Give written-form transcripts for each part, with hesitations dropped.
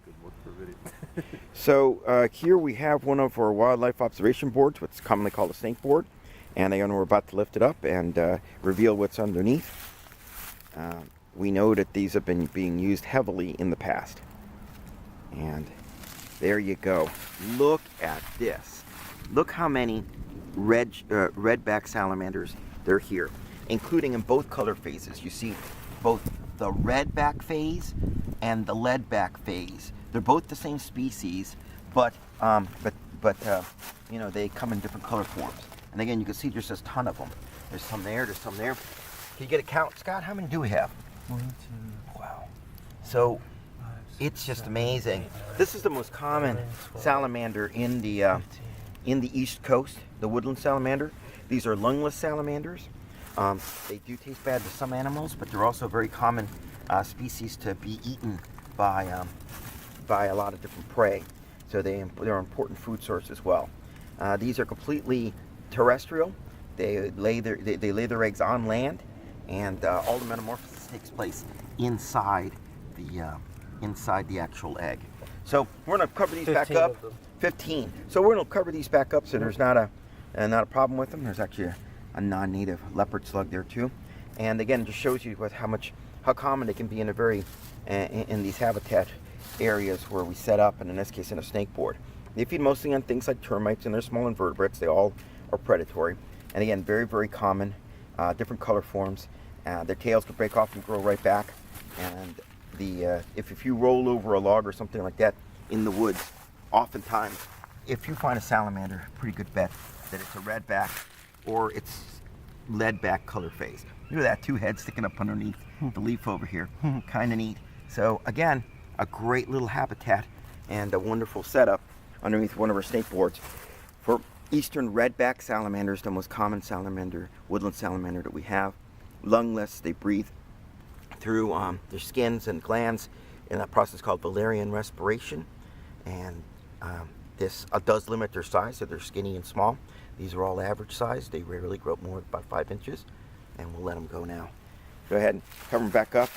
Good look for video. So here we have one of our wildlife observation boards, what's commonly called a snakeboard. And again, we're about to lift it up and reveal what's underneath. We know that these have been being used heavily in the past. And there you go. Look at this. Look how many red-backed salamanders there are here, including in both color phases. You see both the red-back phase and the lead-back phase. They're both the same species, but you know, they come in different color forms. And again, you can see there's just a ton of them. There's some there, there's some there. Can you get a count, Scott? How many do we have? 1, 2. Wow. So 5, 6, it's just 7, amazing. 8, 9, This is the most common 11, 12, salamander in the East Coast, the woodland salamander. These are lungless salamanders. They do taste bad to some animals, but they're also very common species to be eaten by a lot of different prey. So they're an important food source as well. These are completely terrestrial. They lay their eggs on land, and all the metamorphosis takes place inside the actual egg. So we're going to cover these back up. 15. So we're going to cover these back up so there's not a problem with them. There's actually a non-native leopard slug there too. And again, it just shows you how common they can be in these habitat areas where we set up, and in this case in a snakeboard. They feed mostly on things like termites, and they're small invertebrates. They all are predatory. And again, very, very common, different color forms. Their tails can break off and grow right back. And if you roll over a log or something like that in the woods, oftentimes, if you find a salamander, pretty good bet that it's a redback or it's lead-back color phase. Look at that, 2 heads sticking up underneath the leaf over here. Kind of neat. So again, a great little habitat and a wonderful setup underneath one of our snakeboards for eastern red-backed salamanders, the most common salamander, woodland salamander that we have. Lungless, they breathe through their skins and glands in a process called Valerian respiration. And this does limit their size, so they're skinny and small. These are all average size. They rarely grow more than about 5 inches. And we'll let them go now. Go ahead and cover them back up,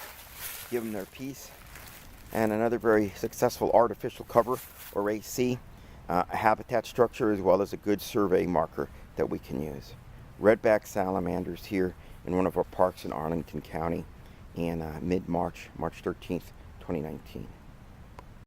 give them their piece. And another very successful artificial cover, or AC, a habitat structure, as well as a good survey marker that we can use. Red-backed salamanders here in one of our parks in Arlington County in mid-March, March 13th, 2019.